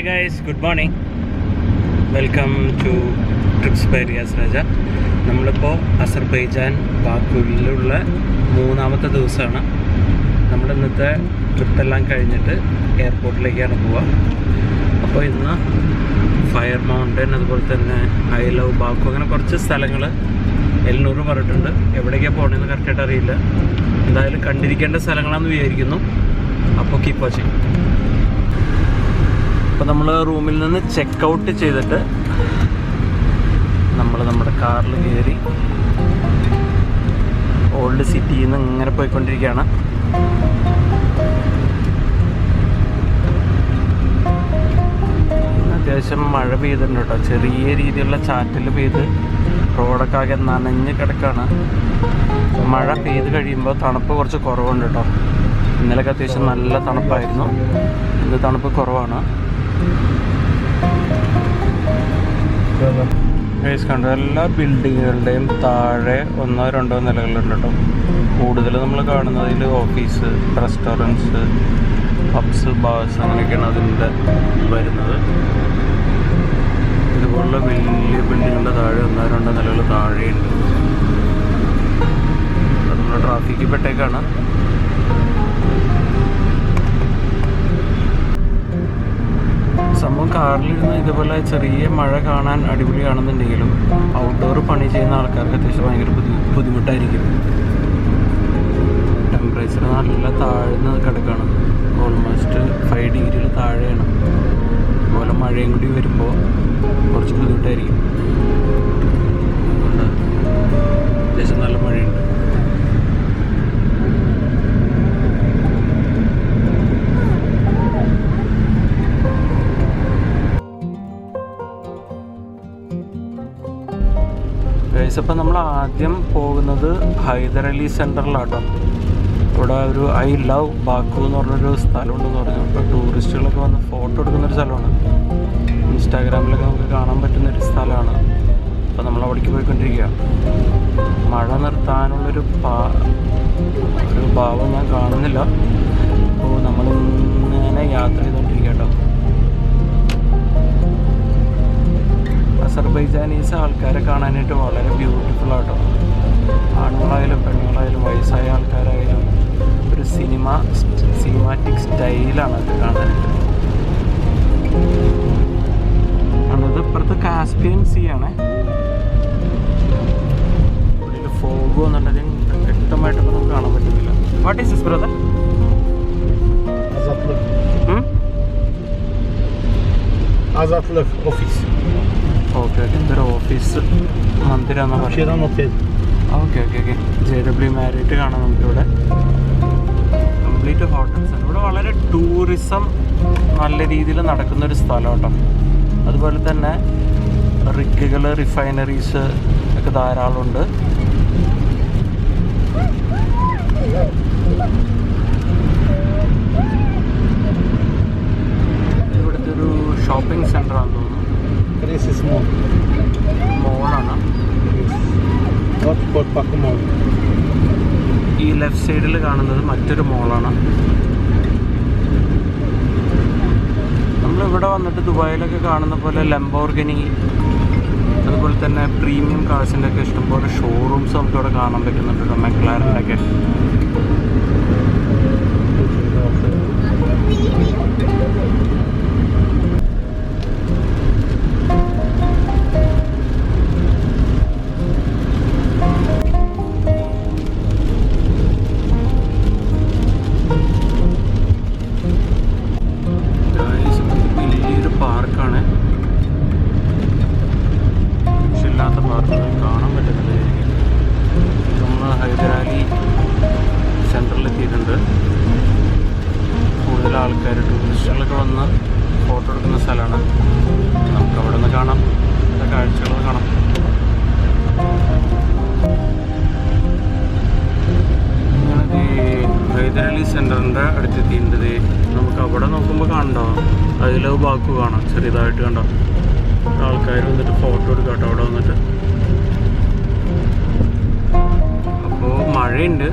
Hi guys, good morning. Welcome to trips by Riyas Raja. നമ്മളിപ്പോൾ Azerbaijan ബാക്കുവിലുള്ള മൂന്നാമത്തെ ദിവസമാണ്. നമ്മൾ ഇന്നത്തെ ട്രിപ്പെല്ലാം കഴിഞ്ഞിട്ട് എയർപോർട്ടിലേക്കാണ് പോവുക. അപ്പോൾ ഇന്ന് ഫയർ മൗണ്ടൻ, അതുപോലെ തന്നെ ഐ ലവ് ബാക്കു, അങ്ങനെ കുറച്ച് സ്ഥലങ്ങൾ എൽനൂറ് പറഞ്ഞിട്ടുണ്ട്. എവിടേക്കാണ് പോകണമെന്ന് കറക്റ്റായിട്ട് അറിയില്ല. എന്തായാലും കണ്ടിരിക്കേണ്ട സ്ഥലങ്ങളാണെന്ന് വിചാരിക്കുന്നു. അപ്പോൾ കീപ്പ് വാച്ചിങ്. അപ്പോൾ നമ്മൾ റൂമിൽ നിന്ന് ചെക്ക് ഔട്ട് ചെയ്തിട്ട് നമ്മൾ നമ്മുടെ കാറിൽ കയറി ഓൾഡ് സിറ്റിയിൽ നിന്ന് ഇങ്ങനെ പോയിക്കൊണ്ടിരിക്കുകയാണ്. അത്യാവശ്യം മഴ പെയ്തിട്ടുണ്ട് കേട്ടോ. ചെറിയ രീതിയിലുള്ള ചാറ്റൽ പെയ്ത് റോഡൊക്കെ ആകെ നനഞ്ഞ് കിടക്കുകയാണ്. മഴ പെയ്ത് കഴിയുമ്പോൾ തണുപ്പ് കുറച്ച് കുറവുണ്ട് കേട്ടോ. ഇന്നലെയൊക്കെ അത്യാവശ്യം നല്ല തണുപ്പായിരുന്നു. ഇന്ന് തണുപ്പ് കുറവാണ്. കണ്ടു, എല്ലാ ബിൽഡിങ്ങുകളുടെയും താഴെ 1-2 നിലകളുണ്ട് കേട്ടോ. കൂടുതൽ നമ്മൾ കാണുന്നതിൽ ഓഫീസ്, റെസ്റ്റോറൻറ്റ്സ്, പബ്സ്, ബാർസ് അങ്ങനെയൊക്കെയാണ് അതിൻ്റെ വരുന്നത്. ഇതുപോലുള്ള വലിയ ബിൽഡിങ്ങുകളുടെ താഴെ 1-2 നിലകൾ താഴെയുണ്ട്. നമ്മൾ ട്രാഫിക്കിൽ പെട്ടേക്കാണ്. സംഭവം കാറിലിരുന്ന് ഇതുപോലെ ചെറിയ മഴ കാണാൻ അടിപൊളിയാണെന്നുണ്ടെങ്കിലും ഔട്ട്ഡോർ പണി ചെയ്യുന്ന ആൾക്കാർക്ക് അത്യാവശ്യം ഭയങ്കര ബുദ്ധിമുട്ടായിരിക്കും. ടെമ്പറേച്ചർ നല്ല താഴ്ന്ന് കിടക്കുകയാണ്. ഓൾമോസ്റ്റ് 5 ഡിഗ്രിയിൽ താഴെയാണ്. അതുപോലെ മഴയും കൂടി വരുമ്പോൾ കുറച്ച് ബുദ്ധിമുട്ടായിരിക്കും. അതുകൊണ്ട് അത്യാവശ്യം നല്ല മഴയുണ്ട്. ഇപ്പം നമ്മൾ ആദ്യം പോകുന്നത് ഹൈദർ അലി സെൻറ്ററിലാട്ടോ. ഇവിടെ ഒരു ഐ ലവ് ബാക്കു എന്ന് പറഞ്ഞൊരു സ്ഥലമുണ്ടെന്ന് പറഞ്ഞു. ഇപ്പോൾ ടൂറിസ്റ്റുകളൊക്കെ വന്ന് ഫോട്ടോ എടുക്കുന്നൊരു സ്ഥലമാണ്. ഇൻസ്റ്റാഗ്രാമിലൊക്കെ നമുക്ക് കാണാൻ പറ്റുന്നൊരു സ്ഥലമാണ്. അപ്പോൾ നമ്മൾ അവിടേക്ക് പോയിക്കൊണ്ടിരിക്കുക. മഴ നിർത്താനുള്ളൊരു ഭാവം ഞാൻ കാണുന്നില്ല. അപ്പോൾ നമ്മളിങ്ങനെ യാത്ര ചെയ്തുകൊണ്ടിരിക്കുക കേട്ടോ. അസർബൈജാനീസ് ആൾക്കാരെ കാണാനായിട്ട് വളരെ ബ്യൂട്ടിഫുൾ ആട്ടോ. ആണുങ്ങളായാലും പെണ്ണുങ്ങളായാലും വയസ്സായ ആൾക്കാരായാലും ഒരു സിനിമാറ്റിക് സ്റ്റൈലാണ് അത് കാണാനായിട്ട്. അത് ഇപ്പുറത്ത് കാസ്പിയൻ സീ ആണ്. ഇവിടെ ഫോഗ് വന്നിട്ടുണ്ടെങ്കിൽ വ്യക്തമായിട്ടൊന്നും നമുക്ക് കാണാൻ പറ്റുന്നില്ല. What is this brother? Azatlık ofis. Okay, ഇതൊരു ഓഫീസ് മന്ദിരാണെന്ന് പറയുന്നത്. ഓക്കെ JW മാരിയറ്റ് കാണാം നമുക്കിവിടെ. കംപ്ലീറ്റ് ഹോട്ടൽസ് ആണ്. ഇവിടെ വളരെ ടൂറിസം നല്ല രീതിയിൽ നടക്കുന്നൊരു സ്ഥലം കേട്ടോ. അതുപോലെ തന്നെ റിഗുകൾ, റിഫൈനറീസ് ഒക്കെ ധാരാളമുണ്ട്. ഇവിടുത്തെ ഒരു ഷോപ്പിംഗ് സെൻ്റർ ആണെന്ന് തോന്നുന്നു. മോളാണ്. ഈ ലെഫ്റ്റ് സൈഡിൽ കാണുന്നത് മറ്റൊരു മോളാണ്. നമ്മളിവിടെ വന്നിട്ട് ദുബായിലൊക്കെ കാണുന്ന പോലെ ലംബോർഗിനി, അതുപോലെ തന്നെ പ്രീമിയം കാർസിൻ്റെ ഒക്കെ ഇഷ്ടംപോലെ ഷോറൂംസ് നമുക്കിവിടെ കാണാൻ പറ്റുന്നുണ്ട് കേട്ടോ. മെക്ലാരൻ്റെ ഒക്കെ. കാണാൻ പറ്റുന്നത് നമ്മൾ ഹൈദരാലി സെൻറ്ററിലെത്തിയിട്ടുണ്ട്. കൂടുതൽ ആൾക്കാർ, ടൂറിസ്റ്റുകളൊക്കെ വന്ന് ഫോട്ടോ എടുക്കുന്ന സ്ഥലമാണ്. നമുക്ക് അവിടെ നിന്ന് കാണാം, കാഴ്ചകൾ കാണാം. ഇങ്ങനെ ഹൈദരാലി സെൻറ്ററിൻ്റെ അടുത്തെത്തിയിട്ടുണ്ട്. നമുക്ക് അവിടെ നോക്കുമ്പോൾ കണ്ടോ ഐ ലവ് ബാക്കു കാണാം. ചെറിയതായിട്ട് കണ്ടോ ആൾക്കാർ വന്നിട്ട് ഫോട്ടോ എടുക്കാം കേട്ടോ അവിടെ വന്നിട്ട്. അപ്പോൾ മഴയുണ്ട്.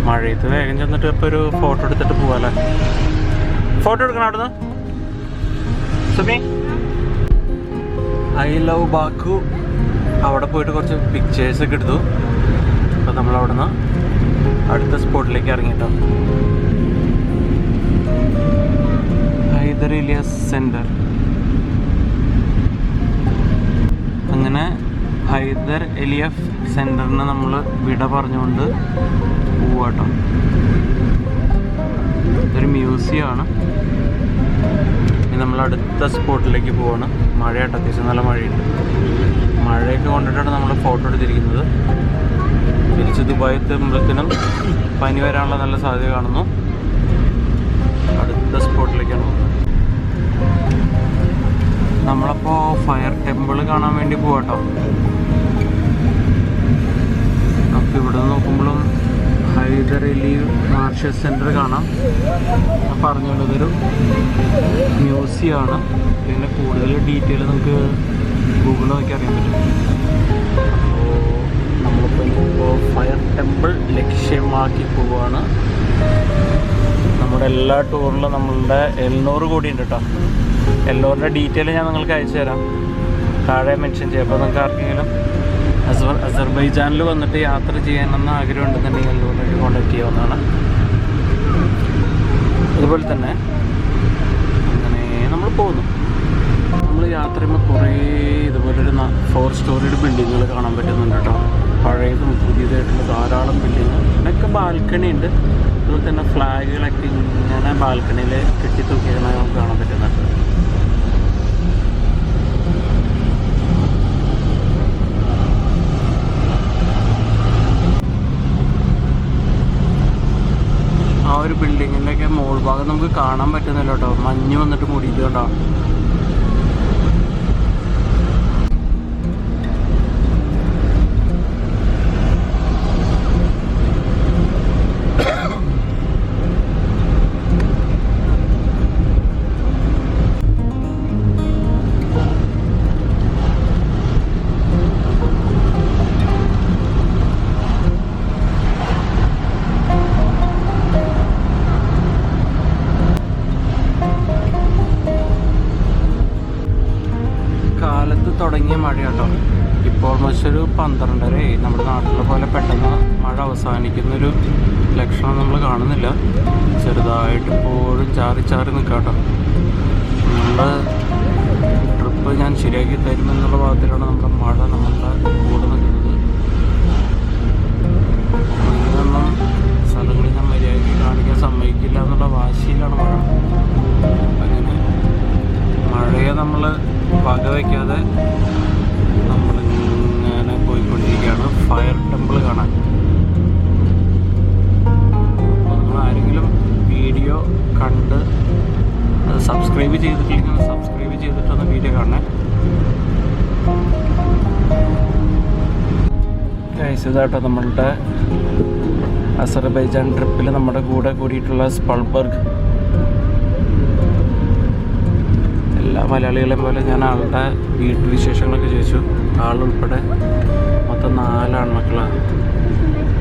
മഴയത്ത് വേഗം ചെന്നിട്ട് ഇപ്പോൾ ഒരു ഫോട്ടോ എടുത്തിട്ട് പോവാല്ലേ. ഫോട്ടോ എടുക്കണം അവിടുന്ന്. സുമി ഐ ലവ് ബാക്കു അവിടെ പോയിട്ട് കുറച്ച് പിക്ചേഴ്സ് ഒക്കെ എടുത്തു. അപ്പോൾ നമ്മൾ അവിടെ നിന്ന് അടുത്ത സ്പോട്ടിലേക്ക് ഇറങ്ങിട്ടോ. ഹൈദർ ഇലിയാസ് സെൻറ്റർ. അങ്ങനെ ഹൈദർ എലിയഫ് സെൻറ്ററിന് നമ്മൾ വിട പറഞ്ഞുകൊണ്ട് പോവാട്ടോ. ഇതൊരു മ്യൂസിയമാണ്. ഇനി നമ്മൾ അടുത്ത സ്പോട്ടിലേക്ക് പോവാണ്. മഴയാട്ടോ, അത്യാവശ്യം നല്ല മഴയുണ്ട്. മഴയൊക്കെ കൊണ്ടിട്ടാണ് നമ്മൾ ഫോട്ടോ എടുത്തിരിക്കുന്നത്. തിരിച്ച് ദുബായ് എത്തുമ്പോഴത്തേനും പനി വരാനുള്ള നല്ല സാധ്യത കാണുന്നു. അടുത്ത സ്പോട്ടിലേക്കാണ് പോകുന്നത്. നമ്മളപ്പോൾ ഫയർ ടെമ്പിൾ കാണാൻ വേണ്ടി പോവാട്ടോ. നമുക്ക് ഇവിടെ നിന്ന് നോക്കുമ്പോഴും ഹൈദർ അലി മാർഷൽ സെൻറ്റർ കാണാം. ഞാൻ പറഞ്ഞല്ലോ ഇതൊരു മ്യൂസിയമാണ്. ഇതിൻ്റെ കൂടുതൽ ഡീറ്റെയിൽ നമുക്ക് ഗൂഗിളിൽ നോക്കി അറിയാൻ പറ്റും. അപ്പോൾ നമ്മളിപ്പോൾ ഫയർ ടെമ്പിൾ ലക്ഷ്യമാക്കി പോവുകയാണ്. നമ്മുടെ എല്ലാ ടൂറിലും നമ്മളുടെ 700 കോടി ഉണ്ട് കേട്ടോ. എല്ലോറിൻ്റെ ഡീറ്റെയിൽ ഞാൻ നിങ്ങൾക്ക് അയച്ചു തരാം, താഴെ മെൻഷൻ ചെയ്യാം. അപ്പോൾ നിങ്ങൾക്ക് ആർക്കെങ്കിലും അസർബൈജാനിൽ വന്നിട്ട് യാത്ര ചെയ്യണമെന്ന് ആഗ്രഹം ഉണ്ടെന്നുണ്ടെങ്കിൽ എല്ലോറിലേക്ക് കോൺടാക്ട് ചെയ്യാവുന്നതാണ്. അതുപോലെ തന്നെ അങ്ങനെ നമ്മൾ പോകുന്നു. നമ്മൾ യാത്ര ചെയ്യുമ്പോൾ കുറേ ഇതുപോലൊരു 4 സ്റ്റോറിയുടെ ബിൽഡിങ്ങുകൾ കാണാൻ പറ്റുന്നുണ്ട് കേട്ടോ. പഴയതും പുതിയതായിട്ടുള്ള ധാരാളം ബിൽഡിങ്. ഇതിനൊക്കെ ബാൽക്കണി ഉണ്ട്. അതുപോലെ തന്നെ ഫ്ലാഗുകളൊക്കെ ഇങ്ങനെ ബാൽക്കണിയിൽ കെട്ടിത്തൂക്കിയാണ് നമുക്ക് കാണാൻ പറ്റുന്നുണ്ട്. ആ ഒരു ബിൽഡിങ്ങിൻ്റെയൊക്കെ മോൾ ഭാഗം നമുക്ക് കാണാൻ പറ്റുന്നില്ല കേട്ടോ. മഞ്ഞ് വന്നിട്ട് മൂടിയിട്ട് കേട്ടോ. തുടങ്ങിയ മഴ കേട്ടോ. ഇപ്പോൾ ഓൾമോസ്റ്റ് ഒരു 12:30 നമ്മുടെ നാട്ടിലെ പോലെ പെട്ടെന്ന് മഴ അവസാനിക്കുന്നൊരു ലക്ഷണം നമ്മൾ കാണുന്നില്ല. ചെറുതായിട്ട് ഇപ്പോഴും ചാറി ചാറി നിൽക്കാം കേട്ടോ. നമ്മുടെ ട്രിപ്പ് ഞാൻ ശരിയാക്കി തരുമെന്നുള്ള ഭാഗത്തിലാണ് നമ്മുടെ മഴ നമ്മളുടെ കൂടെ നിൽക്കുന്നത്. ഇതൊന്നും സ്ഥലങ്ങളിൽ ഞാൻ മര്യാദയ്ക്ക് കാണിക്കാൻ സമ്മതിക്കില്ല എന്നുള്ള വാശിയിലാണ് മഴ. അങ്ങനെ മഴയെ നമ്മൾ വകവയ്ക്കാതെ നമ്മളിങ്ങനെ പോയിക്കൊണ്ടിരിക്കുകയാണ് ഫയർ ടെമ്പിൾ കാണാൻ. അപ്പോൾ നിങ്ങൾ ആരെങ്കിലും വീഡിയോ കണ്ട് സബ്സ്ക്രൈബ് ചെയ്തിട്ടില്ലെങ്കിൽ സബ്സ്ക്രൈബ് ചെയ്തിട്ടൊന്ന് വീഡിയോ കാണണേ. ഇതാട്ടോ നമ്മളുടെ അസർബൈജാൻ ട്രിപ്പിൽ നമ്മുടെ കൂടെ കൂടിയിട്ടുള്ള സ്പൾബർഗ്. എല്ലാ മലയാളികളെയും പോലെ ഞാൻ ആളുടെ വീട്ടുവിശേഷങ്ങളൊക്കെ ചോദിച്ചു. ആളുൾപ്പെടെ മൊത്തം 4 ആൺമക്കളാണ്.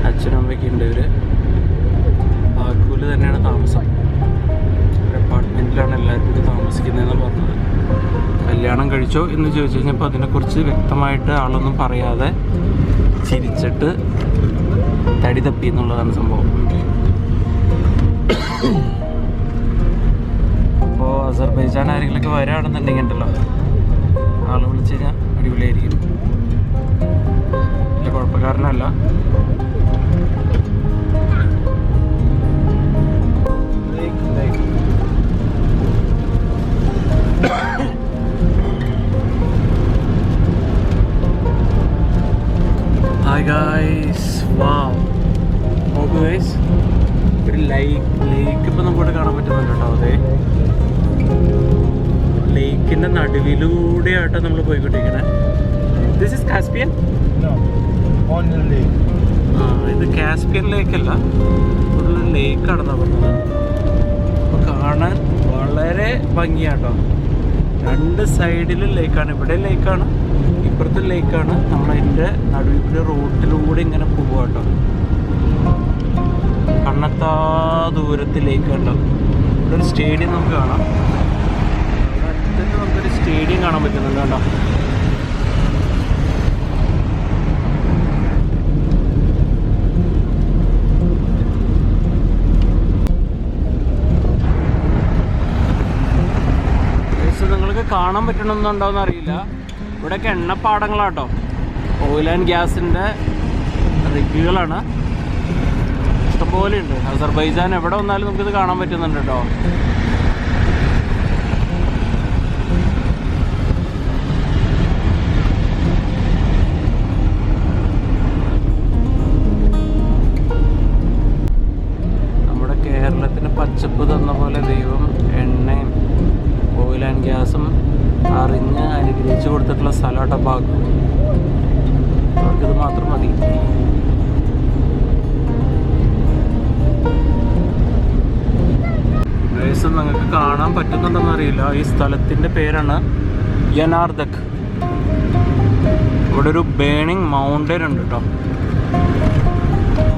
അച്ഛനും അമ്മയ്ക്ക് ഉണ്ട്. ഇവർ ബാക്കൂല് തന്നെയാണ് താമസം. ഒരു അപ്പാർട്ട്മെൻറ്റിലാണ് എല്ലാവരും കൂടി താമസിക്കുന്നതെന്ന് പറഞ്ഞത്. കല്യാണം കഴിച്ചോ എന്ന് ചോദിച്ചു കഴിഞ്ഞപ്പോൾ അതിനെക്കുറിച്ച് വ്യക്തമായിട്ട് ആളൊന്നും പറയാതെ ചിരിച്ചിട്ട് തടി തപ്പി എന്നുള്ളതാണ് സംഭവം. അപ്പോൾ അസർബൈജാൻ ആരെങ്കിലുമൊക്കെ വരാണെന്നുണ്ടെങ്കിൽ ഉണ്ടല്ലോ, ആളെ വിളിച്ച് കഴിഞ്ഞാൽ അടിപൊളിയായിരിക്കും. വലിയ കുഴപ്പക്കാരനല്ല. ഹായ് ഗായ്സ്, വാവ്, നോക്കൂ ഗൈസ്, ഒരു ലേക്ക് ഇപ്പം നമുക്കിവിടെ കാണാൻ പറ്റുന്നുണ്ട് കേട്ടോ. അതെ, ലേക്കിൻ്റെ നടുവിലൂടെയാട്ടോ നമ്മൾ പോയിക്കൊണ്ടിരിക്കണേ. This is Caspian. ഇത് കാസ്പിയൻ ലേക്കല്ല, ഒരു ലേക്കാണെന്നാണ് പറഞ്ഞത്. അപ്പോൾ കാണാൻ വളരെ ഭംഗിയാട്ടോ. 2 സൈഡിലും ലേക്കാണ്. ഇവിടെ ലേക്കാണ്, ഇപ്പുറത്തെ ലേക്കാണ്. നമ്മളതിൻ്റെ നടുവിൽ റോട്ടിലൂടെ ഇങ്ങനെ പോവുക കേട്ടോ. കണ്ണെത്താ ദൂരത്ത് ലേക്ക് ഉണ്ടാവും. ഇവിടെ ഒരു സ്റ്റേഡിയം നമുക്ക് കാണാം. ഇവിടെ അടുത്തിട്ട് നമുക്ക് കാണാൻ പറ്റുന്നുണ്ട് കേട്ടോ. നിങ്ങൾക്ക് കാണാൻ പറ്റണമെന്നുണ്ടോയെന്ന് അറിയില്ല. ഇവിടെയൊക്കെ എണ്ണപ്പാടങ്ങളാട്ടോ. ഓയിൽ ആൻഡ് ഗ്യാസിൻ്റെ റിഗുകളാണ് ഇഷ്ടംപോലെ ഉണ്ട്. അസർബൈജാൻ എവിടെ വന്നാലും നമുക്കിത് കാണാൻ പറ്റുന്നുണ്ട് കേട്ടോ. നമ്മുടെ കേരളത്തിന് പച്ചപ്പ് തന്ന പോലെ ദൈവം എണ്ണയും ഓയിൽ ആൻഡ് ഗ്യാസും അറിഞ്ഞ് അനുഗ്രഹിച്ചു കൊടുത്തിട്ടുള്ള സ്ഥലമാട്ടോ ബാക്കു. അവർക്കിത് മാത്രം മതി. നിങ്ങൾക്ക് കാണാൻ പറ്റുന്നുണ്ടെന്ന് അറിയില്ല. ഈ സ്ഥലത്തിൻ്റെ പേരാണ് യനാർദക്. ഇവിടെ ഒരു ബേണിംഗ് മൗണ്ടൻ ഉണ്ട് കേട്ടോ.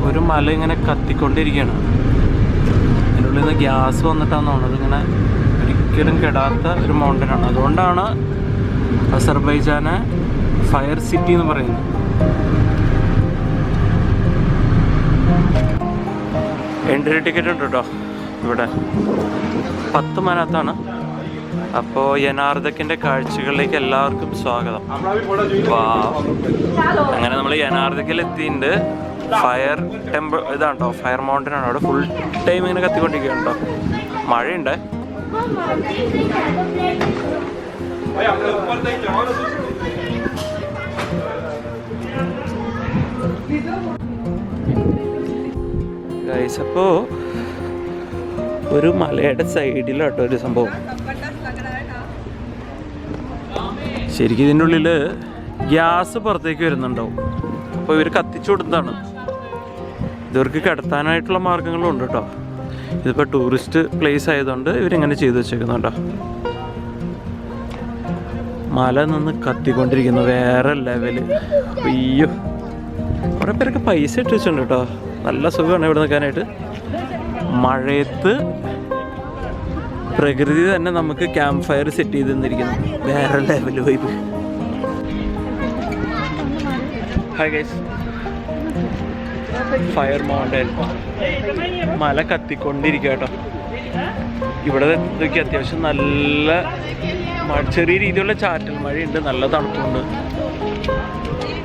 ഒരു മല ഇങ്ങനെ കത്തിക്കൊണ്ടിരിക്കുകയാണ്. അതിൻ്റെ ഉള്ളിൽ നിന്ന് ഗ്യാസ് വന്നിട്ടാണ് തോന്നുന്നത്. ഇങ്ങനെ ഒരിക്കലും കെടാത്ത ഒരു മൗണ്ടനാണ്. അതുകൊണ്ടാണ് അസർബൈജാനെ ഫയർ സിറ്റി എന്ന് പറയുന്നത്. എൻട്രി ടിക്കറ്റ് ഉണ്ട് കേട്ടോ. ഇവിടെ 10 മനത്താണ്. അപ്പോൾ യനാർദക്കിൻ്റെ കാഴ്ചകളിലേക്ക് എല്ലാവർക്കും സ്വാഗതം. അങ്ങനെ നമ്മൾ യനാർദക്കിൽ എത്തിയിട്ടുണ്ട്. ഫയർ ടെമ്പിൾ ഇതാണ് കേട്ടോ, ഫയർ മൗണ്ടൻ ആണ്. അവിടെ ഫുൾ ടൈം ഇങ്ങനെ കത്തിക്കൊണ്ടിരിക്കുകയാണ് കേട്ടോ. മഴയുണ്ട്. ഗൈസ്, അപ്പോൾ ഒരു മലയുടെ സൈഡിലാട്ടോ ഒരു സംഭവം. ശരിക്കും ഇതിൻ്റെ ഉള്ളിൽ ഗ്യാസ് പുറത്തേക്ക് വരുന്നുണ്ടാവും. അപ്പോൾ ഇവർ കത്തിച്ചു കൊടുത്തതാണ്. ഇവർക്ക് കിടത്താനായിട്ടുള്ള മാർഗങ്ങളും ഉണ്ട് കേട്ടോ. ഇതിപ്പോൾ ടൂറിസ്റ്റ് പ്ലേസ് ആയതുകൊണ്ട് ഇവരിങ്ങനെ ചെയ്തു വെച്ചേക്കുന്നുണ്ടോ. മല നിന്ന് കത്തിക്കൊണ്ടിരിക്കുന്നു, വേറെ ലെവല്. അയ്യോ, കുറേ പേരൊക്കെ പൈസ ഇട്ട് വെച്ചിട്ടുണ്ട് കേട്ടോ. നല്ല സുഖമാണ് ഇവിടെ നിൽക്കാനായിട്ട്. മഴയത്ത് പ്രകൃതി തന്നെ നമുക്ക് ക്യാമ്പ് ഫയർ സെറ്റ് ചെയ്ത് തന്നിരിക്കുന്നു. വേറെ level vibe. Hi guys, fire mountain മല കത്തിക്കൊണ്ടിരിക്കുക കേട്ടോ. ഇവിടെ ഇതൊക്കെ അത്യാവശ്യം നല്ല ചെറിയ രീതിയിലുള്ള ചാറ്റൽ മഴയുണ്ട്, നല്ല തണുപ്പുണ്ട്.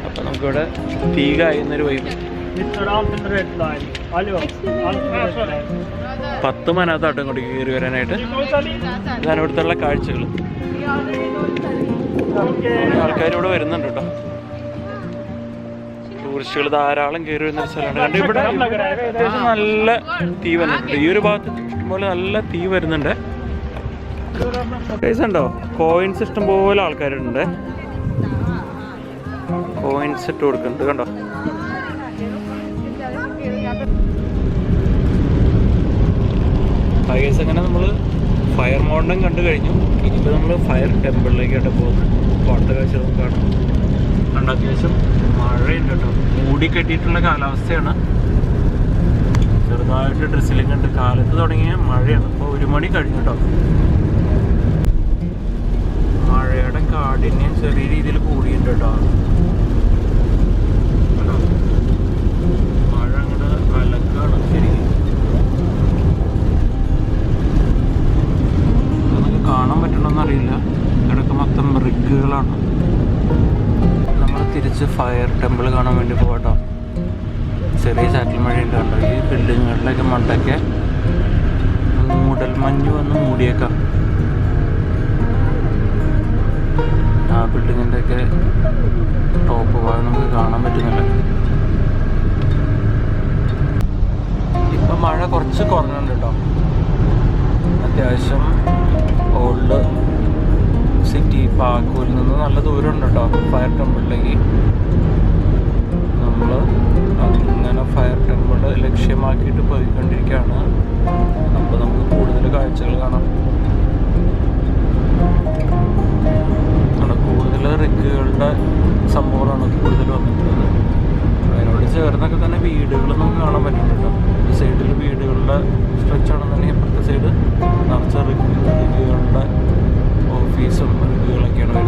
അപ്പം നമുക്കിവിടെ തീ കായുന്നൊരു വൈബ്. 10 മനത്താട്ടോ ഇങ്ങോട്ട് കയറി വരാനായിട്ട്. ഇതാണ് ഇവിടുത്തെ കാഴ്ചകൾ. ആൾക്കാരിവിടെ വരുന്നുണ്ട് കേട്ടോ. ടൂറിസ്റ്റുകൾ ധാരാളം കയറി വരുന്ന സ്ഥലമാണ്. കണ്ട് ഇവിടെ അത്യാവശ്യം നല്ല തീ വരുന്നുണ്ട്. ഈ ഒരു ഭാഗത്ത് ഇഷ്ടംപോലെ നല്ല തീ വരുന്നുണ്ട്. പൈസ ഉണ്ടോ? കോയിൻസ് ഇഷ്ടം പോലെ ആൾക്കാരുണ്ട്. കോയിൻസ് ഇട്ട് കൊടുക്കുന്നുണ്ട് കണ്ടോ. ഗൈസ്, അങ്ങനെ നമ്മൾ ഫയർ മൗണ്ടൻ കണ്ടു കഴിഞ്ഞു. ഇനിയിപ്പോൾ നമ്മൾ ഫയർ ടെമ്പിളിലേക്കായിട്ട് പോകുന്നു. അപ്പോൾ അടുത്ത കാഴ്ച നമുക്ക് കാണാം. കണ്ട അത്യാവശ്യം മഴയുണ്ട് കേട്ടോ. മൂടി കെട്ടിയിട്ടുള്ള കാലാവസ്ഥയാണ്. ചെറുതായിട്ട് ഡ്രസ്സിലിംഗ് ഉണ്ട്. കാലത്ത് തുടങ്ങിയ മഴയാണ്. ഇപ്പോൾ 1 മണി കഴിഞ്ഞു കേട്ടോ. മഴയുടെ കാഠിന്യം ചെറിയ രീതിയിൽ കൂടിയിട്ടുണ്ട് കേട്ടോ. മഴ അങ്ങോട്ട് അലക്കാണ് ശരിക്കും. കാണാൻ പറ്റണമെന്നറിയില്ല. ഇവിടെയൊക്കെ മൊത്തം റിഗുകളാണ്. നമ്മൾ തിരിച്ച് ഫയർ ടെമ്പിൾ കാണാൻ വേണ്ടി പോകട്ടോ. ചെറിയ ചാറ്റൽ മഴയുണ്ട് കണ്ടോ. ഈ ബിൽഡിങ്ങുകളിലൊക്കെ മണ്ടൊക്കെ മൂടൽ മഞ്ഞ് വന്ന് മൂടിയേക്കാം. ആ ബിൽഡിങ്ങിൻ്റെ ഒക്കെ ടോപ്പ് ഭാഗം നമുക്ക് കാണാൻ പറ്റുന്നില്ല. ഇപ്പം മഴ കുറച്ച് കുറഞ്ഞുണ്ട് കേട്ടോ. അത്യാവശ്യം ഓൾഡ് സിറ്റി ബാക്കുവിൽ നിന്ന് നല്ല ദൂരമുണ്ട് കേട്ടോ ഫയർ ടെമ്പിളിലേക്ക്. നമ്മൾ അങ്ങനെ ഫയർ ടെമ്പിൾ ലക്ഷ്യമാക്കിയിട്ട് പോയിക്കൊണ്ടിരിക്കുകയാണ്. അപ്പോൾ നമുക്ക് കൂടുതൽ കാഴ്ചകൾ കാണാം. അവിടെ കൂടുതൽ റിഗുകളുടെ സംഭവങ്ങളാണ് കൂടുതൽ വന്നിട്ടുള്ളത്. അതിനോട് ചേർന്നൊക്കെ തന്നെ വീടുകൾ നമുക്ക് കാണാൻ പറ്റുന്നുണ്ട്. ഒരു സൈഡിൽ വീടുകളുടെ സ്ട്രെച്ചാണെന്നുണ്ടെങ്കിൽ ഇപ്പുറത്തെ സൈഡ് നിറച്ച റിഗുകളുടെ ഓഫീസും റിഗുകളൊക്കെയാണ്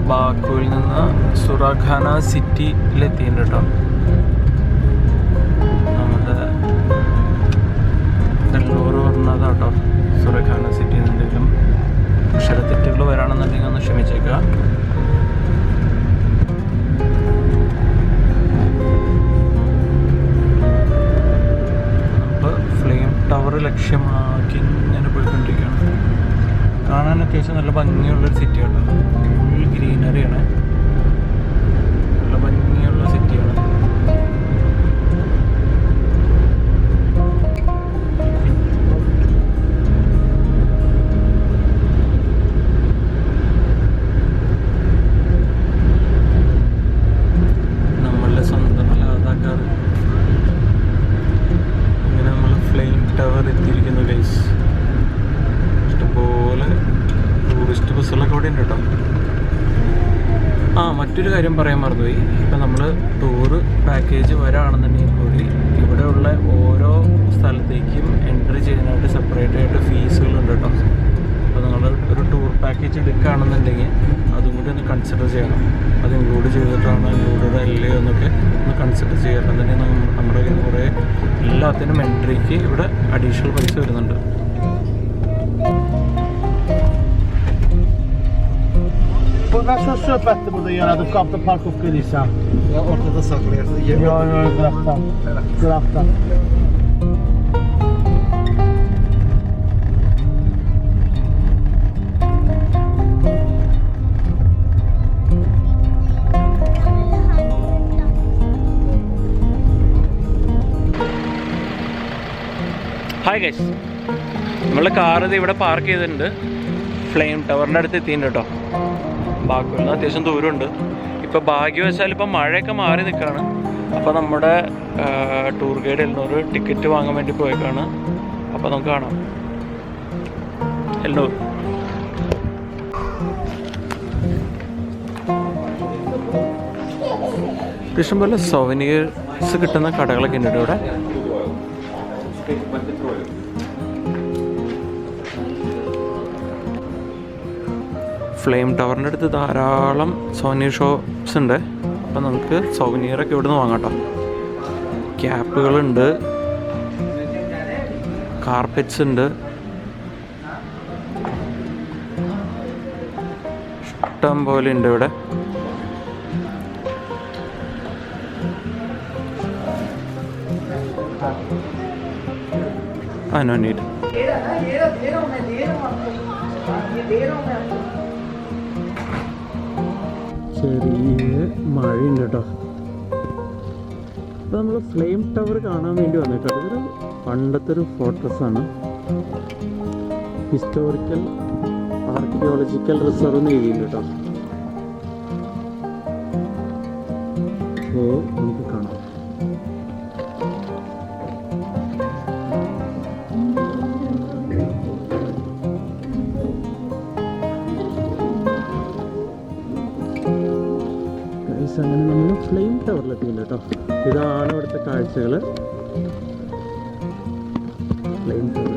ബാക്കുവിൽ നിന്ന് സുറാഖാന സിറ്റിയിലെത്തിയിട്ടുണ്ട് കേട്ടോ. നമ്മുടെ കല്ലൂർ പറഞ്ഞതാട്ടോ സുറാഖാന സിറ്റിയിൽ നിന്ന്. എന്തെങ്കിലും അക്ഷരത്തെറ്റുകൾ വരാണെന്നുണ്ടെങ്കിൽ ഒന്ന് ക്ഷമിച്ചേക്കുക. നമ്മൾ ഫ്ലെയിം ടവർ ലക്ഷ്യമാക്കി ഇങ്ങനെ പോയിക്കൊണ്ടിരിക്കുകയാണ്. കാണാൻ അത്യാവശ്യം നല്ല ഭംഗിയുള്ളൊരു സിറ്റിയാണ്. ഫുൾ ഗ്രീനറിയാണ്. നല്ല ഭംഗിയുള്ള സിറ്റിയാണ്. നമ്മളുടെ സ്വന്തം ലഡാക്കാർ ഇങ്ങനെ നമ്മൾ ഫ്ലെയിം ടവർ എത്തിയിരിക്കുന്നു ഗൈസ്. ഇഷ്ടംപോലെ ടൂറിസ്റ്റ് ബസ്സുകളൊക്കെ ഇവിടെ ഉണ്ട് കേട്ടോ. മറ്റൊരു കാര്യം പറയാൻ മറന്നുപോയി. ഇപ്പം നമ്മൾ ടൂറ് പാക്കേജ് വരാണെന്നുണ്ടെങ്കിൽ കൂടി ഇവിടെയുള്ള ഓരോ സ്ഥലത്തേക്കും എൻട്രി ചെയ്യാനായിട്ട് സെപ്പറേറ്റ് ആയിട്ട് ഫീസുകളുണ്ട് കേട്ടോ. അപ്പോൾ നിങ്ങൾ ഒരു ടൂർ പാക്കേജ് എടുക്കുകയാണെന്നുണ്ടെങ്കിൽ അതും കൂടി ഒന്ന് കൺസിഡർ ചെയ്യണം. അത് ഇൻക്ലൂഡ് ചെയ്തിട്ടാണ് ഇൻക്ലൂഡഡ് അല്ലേ എന്നൊക്കെ ഒന്ന് കൺസിഡർ ചെയ്യണം. എന്നുണ്ടെങ്കിൽ നമ്മുടെ കയ്യിൽ കുറേ എല്ലാത്തിനും എൻട്രിക്ക് ഇവിടെ അഡീഷണൽ പൈസ വരുന്നുണ്ട്. När så köp bättre borde göra det kom till parkofken Lisa. Jag orkar inte sakla er. Ja, grafta. Hi guys, നമ്മളെ കാർ ഇത് ഇവിടെ പാർക്ക് ചെയ്തിട്ടുണ്ട്. ഫ്ലെയിം ടവറിൻ്റെ അടുത്ത് എത്തിയിട്ടുണ്ട് കേട്ടോ. ബാക്കിൽ നിന്ന് അത്യാവശ്യം ദൂരമുണ്ട്. ഇപ്പോൾ ഭാഗ്യവശാൽ ഇപ്പം മഴയൊക്കെ മാറി നിൽക്കുകയാണ്. അപ്പോൾ നമ്മുടെ ടൂർ ഗൈഡ് എൽനൂർ ടിക്കറ്റ് വാങ്ങാൻ വേണ്ടി പോയേക്കാണ്. അപ്പോൾ നമുക്ക് കാണാം. എൽനൂർ ഇഷ്ടംപോലെ സൊവനീർസ് കിട്ടുന്ന കടകളൊക്കെ ഉണ്ട് ഇവിടെ. ഫ്ലെയിം ടവറിൻ്റെ അടുത്ത് ധാരാളം സോവനീർ ഷോപ്സ് ഉണ്ട്. അപ്പോൾ നമുക്ക് സോവനീറൊക്കെ ഇവിടെ നിന്ന് വാങ്ങാം കേട്ടോ. ക്യാപ്പുകളുണ്ട്, കാർപ്പറ്റ്സ് ഉണ്ട്, ഇഷ്ടം പോലെ ഉണ്ട് ഇവിടെ. No need. ചെറിയ മഴയുണ്ട് കേട്ടോ. അപ്പോൾ നമ്മൾ ഫ്ലെയിം ടവർ കാണാൻ വേണ്ടി വന്നിട്ടുണ്ട്. ഇതൊരു പണ്ടത്തെ ഒരു ഫോർട്രസ്സാണ്. ഹിസ്റ്റോറിക്കൽ ആർക്കിയോളജിക്കൽ റിസർവ് എന്ന് എഴുതിയിട്ടുണ്ട് കേട്ടോ. അപ്പോൾ നമുക്ക് കാണാം. അങ്ങനെ നമ്മൾ ഫ്ലെയിം ടവറിലെത്തിയില്ല കേട്ടോ. ഇതാണ് ഇവിടുത്തെ കാഴ്ചകൾ. ഫ്ലെയിം ടവർ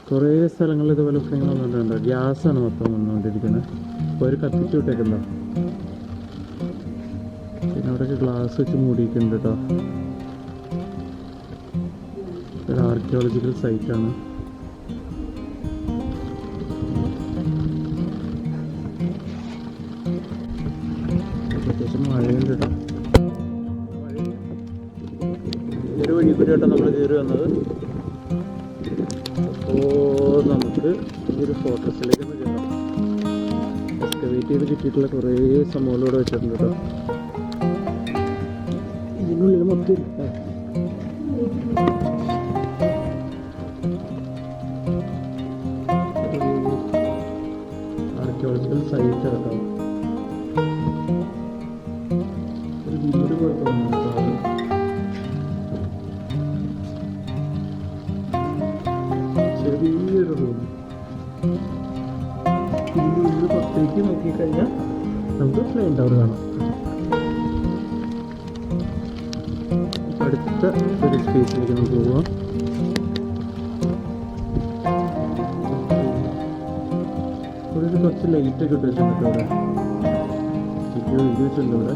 കുറേ സ്ഥലങ്ങളിൽ ഇതുപോലെ ഫ്ലെയിം വന്നുകൊണ്ടുണ്ടോ. ഗ്യാസാണ് മൊത്തം വന്നുകൊണ്ടിരിക്കുന്നത്. അപ്പോൾ ഒരു കത്തിച്ച് വിട്ടേക്കുണ്ടോ. പിന്നെ അവിടെയൊക്കെ ഗ്ലാസ് വെച്ച് മൂടിയിട്ടുണ്ട് കേട്ടോ. ഒരു ആർക്കിയോളജിക്കൽ സൈറ്റാണ്. അത്യാവശ്യം മഴയുണ്ട് കേട്ടോ. ഒരു വഴി കൂടി കേട്ടോ നമ്മൾ കയറി വന്നത്. അപ്പോൾ നമുക്ക് ഈ ഒരു ഫോട്ടോസിലേക്ക് ഒന്ന് കയറാം. എക്സ്കവേറ്റ് ചെയ്ത് കിട്ടിയിട്ടുള്ള കുറേ സംഭവങ്ങൾ ഇവിടെ വെച്ചിട്ടുണ്ട് കേട്ടോ. ഇതിനുള്ളിൽ മൊത്തം ആർക്കിയോളജിക്കൽ സൈറ്റ് കേട്ടോ. ഒരു വീട് കുഴപ്പമില്ല. നോക്കിക്കഴിഞ്ഞാൽ നമുക്ക് ഫ്ലെയിം ടവർ കാണാം. അടുത്ത ഒരു സ്പേസിലേക്ക് നമുക്ക് പോകാം. ഇവിടെ കുറച്ച് ലൈറ്റൊക്കെ ഇട്ട് വെച്ചിട്ടുണ്ട്. ഇവിടെ എഴുതി വെച്ചിട്ടുണ്ട്. ഇവിടെ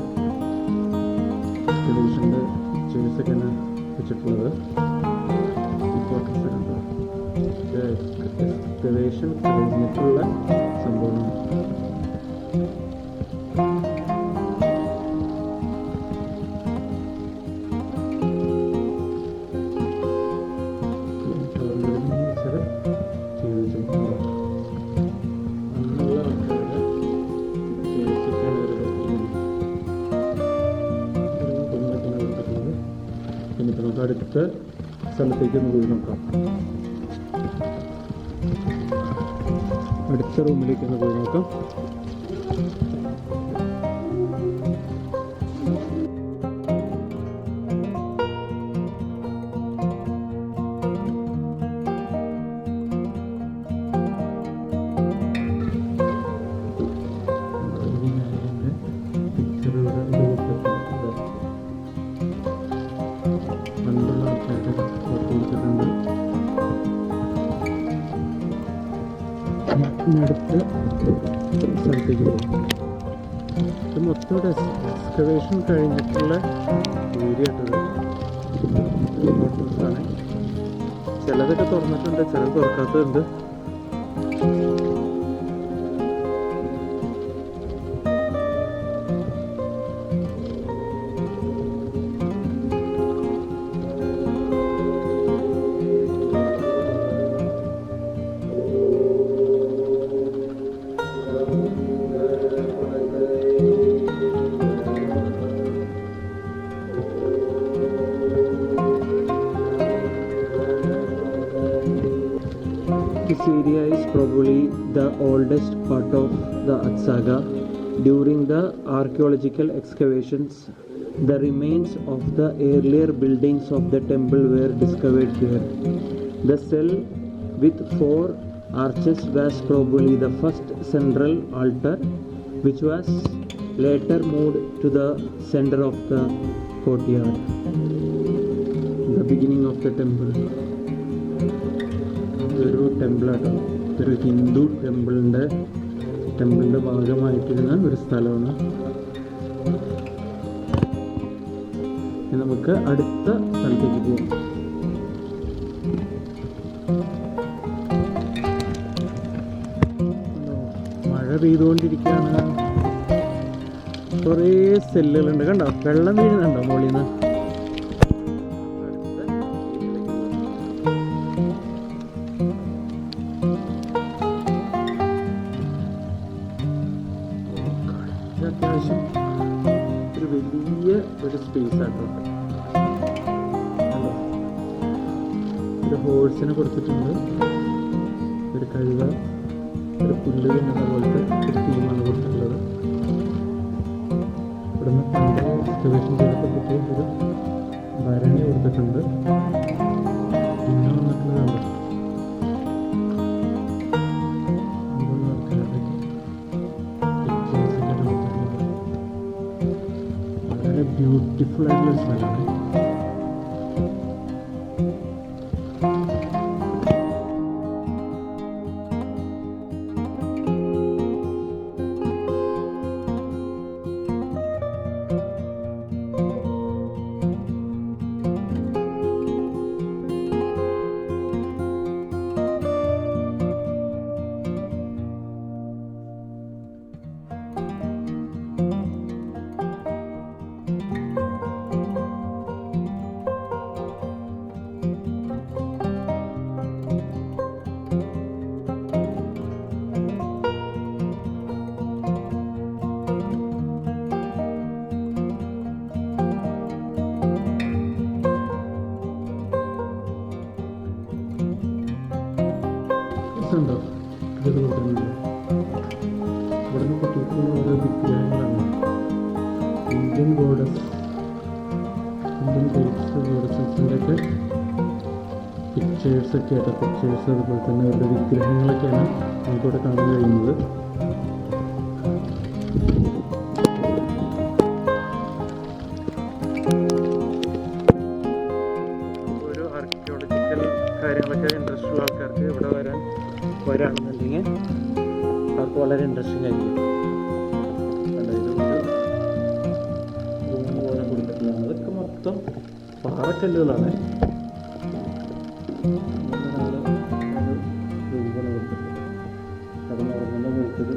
ടെലിവിഷൻ്റെ പിക്ചേഴ്സൊക്കെയാണ് വെച്ചിട്ടുള്ളത്. എക്സ്കവേഷൻ കഴിഞ്ഞിട്ടുള്ള സംഭവമാണ്. ഇനിയിപ്പോൾ നമുക്ക് അടുത്ത സ്ഥലത്തേക്ക് ഒന്ന് പോയി നോക്കാം. അടുത്ത റൂമിലേക്ക് ഒന്ന് പോയി നോക്കാം. അടുത്ത സ്ഥലത്തേക്ക് പോകും. ഇത് മൊത്തം എക്സ്കവേഷൻ കഴിഞ്ഞിട്ടുള്ള ഏരിയ ആയിട്ടത് ഫോട്ടോസാണ്. ചിലതൊക്കെ തുറന്നിട്ടുണ്ട്, ചിലത് തുറക്കാത്തതുണ്ട്. This area is probably the oldest part of the Atsaga. During the archaeological excavations, the remains of the earlier buildings of the temple were discovered here. The cell with 4 arches was probably the first central altar, which was later moved to the center of the courtyard. The beginning of the temple. ഇതൊരു ടെമ്പിളാണ്. ഇതൊരു ഹിന്ദു ടെമ്പിളിൻ്റെ ഭാഗമായിട്ടിരുന്ന ഒരു സ്ഥലമാണ്. നമുക്ക് അടുത്ത സ്ഥലത്തേക്ക് പോകാം. മഴ പെയ്തുകൊണ്ടിരിക്കുകയാണ്. കുറേ സെല്ലുകളുണ്ട്. കണ്ടോ, വെള്ളം വീഴുന്നുണ്ടോ മുകളിൽ നിന്ന്? അത്യാവശ്യം ഒരു വലിയ ഒരു സ്പേസ് ആട്ടോ. ഒരു ഹോഴ്സിനെ കൊടുത്തിട്ടുണ്ട്, ഒരു കഴുത, ഒരു പുല്ല് തിന്നുന്ന പോലത്തെ ഒരു തീമാണ് കൊടുത്തിട്ടുള്ളത്. ഇവിടുന്ന് പണ്ട് എക്സ്കവേഷൻ ചെയ്തപ്പോൾ കിട്ടിയ ഒരു ഭരണി കൊടുത്തിട്ടുണ്ട്. പിന്നെ വന്നിട്ടുള്ളതാണ് വളരെ ബ്യൂട്ടിഫുൾ ആയിട്ടുള്ള സ്ഥലമാണ്. ഉണ്ടോ ഇതുപോലെ തന്നെ ഇവിടെ നിന്ന് കിട്ടിയിട്ടുള്ള ഓരോ വിഗ്രഹങ്ങളാണ്. ഇന്ത്യൻ ഗോഡസ്, ഇന്ത്യൻ ഗോഡസസിൻ്റെ ഒക്കെ പിക്ചേഴ്സൊക്കെ ആയിട്ട് പിക്ചേഴ്സ്, അതുപോലെ തന്നെ അവരുടെ വിഗ്രഹങ്ങളൊക്കെയാണ് നമുക്കിവിടെ കാണാൻ കഴിയുന്നത്. വരാണെന്നുണ്ടെങ്കിൽ അവർക്ക് വളരെ ഇൻട്രസ്റ്റിംഗ് ആയിരിക്കും. പോലെ കൊടുത്തിട്ടുള്ളതാണ്. അതൊക്കെ മൊത്തം പാറക്കല്ലുകളാണ്. അത് നടന്ന കൊടുത്തത്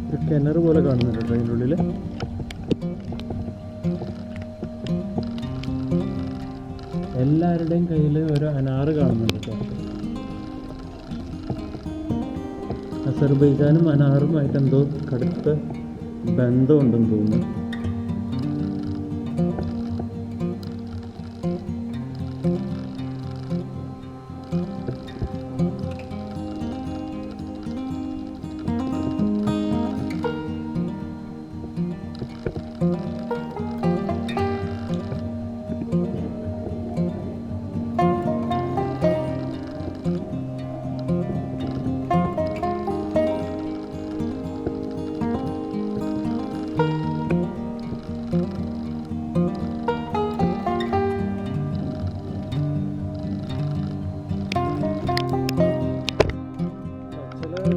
ഒരു കിണർ പോലെ കാണുന്നുണ്ട് ട്രെയിനിൻ്റെ ഉള്ളിൽ. എല്ലാവരുടെയും കയ്യിൽ ഒരു അനാറ് കാണുന്നുണ്ട് കേട്ടോ. അസർബൈജാനും അനാറുമായിട്ട് എന്തോ കടുത്ത ബന്ധമുണ്ടെന്ന് തോന്നുന്നു.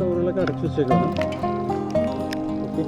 ഡോറുകളൊക്കെ അടച്ചു വെച്ചേക്കാണ്. ഓക്കെ,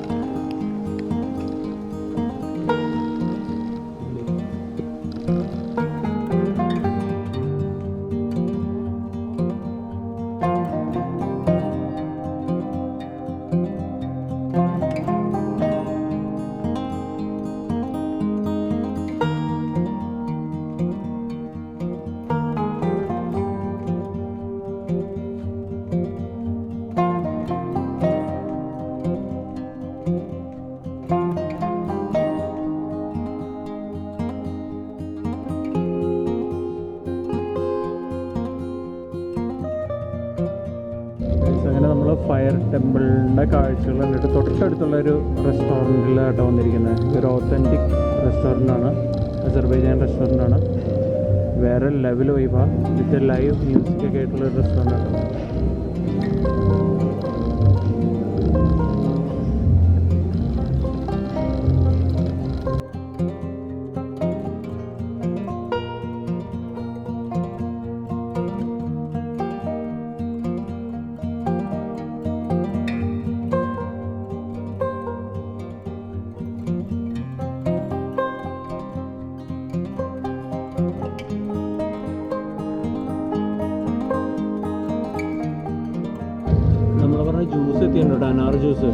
അങ്ങനെ നമ്മൾ ഫയർ ടെമ്പിളിൻ്റെ കാഴ്ചകൾ കണ്ടിട്ട് തൊട്ടടുത്തുള്ള ഒരു റെസ്റ്റോറൻറ്റിലാട്ടോ വന്നിരിക്കുന്നത്. ഒരു ഓത്തൻറ്റിക് റെസ്റ്റോറൻ്റാണ്, അസർബൈജാൻ റെസ്റ്റോറൻ്റാണ്. വേറെ ലെവൽ വൈബാ, വിത്ത് ലൈവ് മ്യൂസിക് ഒക്കെ ആയിട്ടുള്ള ഒരു റെസ്റ്റോറൻ്റാണ്. നമ്മൾ പറഞ്ഞ ജ്യൂസ് എത്തിയുണ്ട് കേട്ടോ, അനാർ ജ്യൂസ്.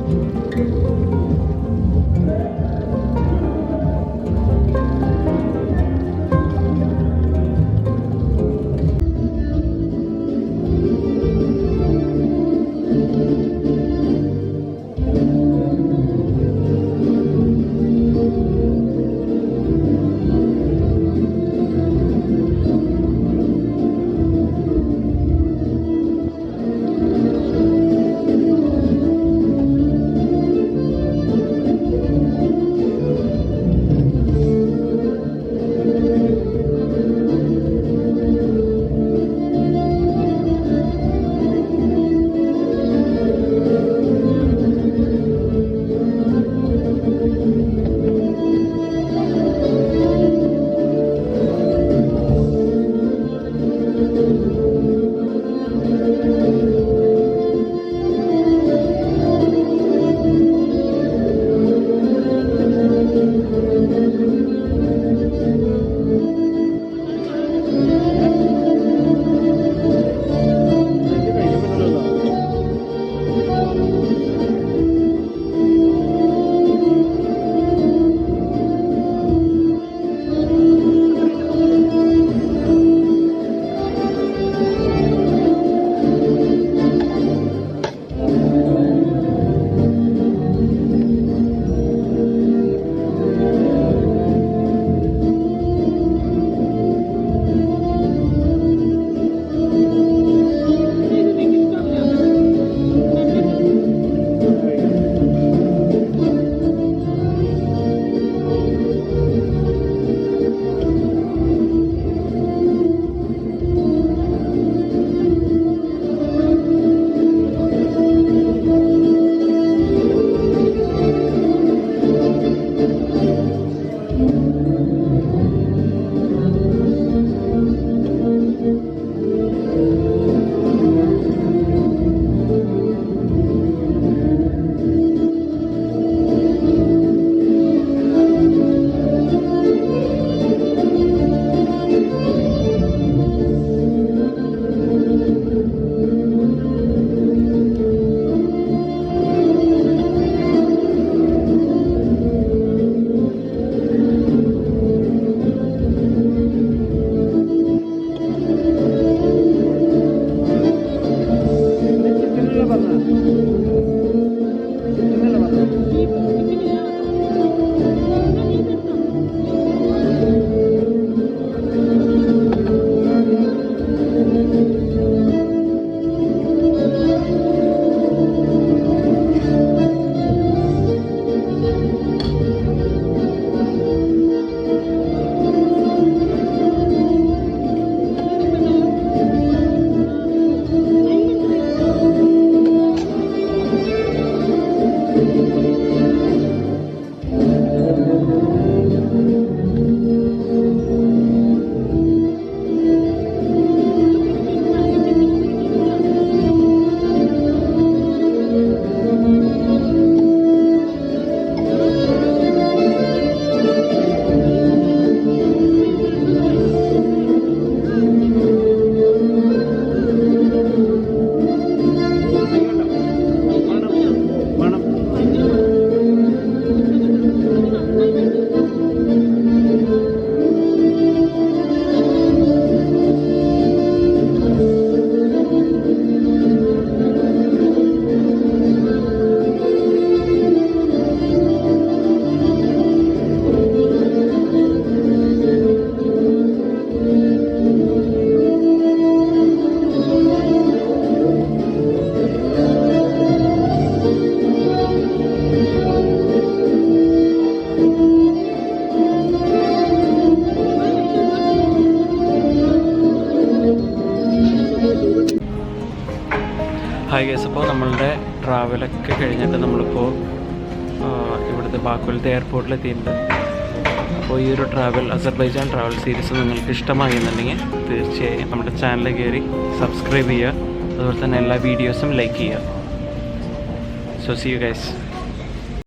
ഹായ് ഗൈസ്, അപ്പോൾ നമ്മളുടെ ട്രാവലൊക്കെ കഴിഞ്ഞിട്ട് നമ്മളിപ്പോൾ ഇവിടുത്തെ ബാക്കുവിലത്തെ എയർപോർട്ടിൽ എത്തിയിട്ടുണ്ട്. അപ്പോൾ ഈ ഒരു അസർബൈജാൻ ട്രാവൽ സീരീസ് നിങ്ങൾക്ക് ഇഷ്ടമായി എന്നുണ്ടെങ്കിൽ തീർച്ചയായും നമ്മുടെ ചാനൽ കയറി സബ്സ്ക്രൈബ് ചെയ്യുക. അതുപോലെ തന്നെ എല്ലാ വീഡിയോസും ലൈക്ക് ചെയ്യുക. So see you guys.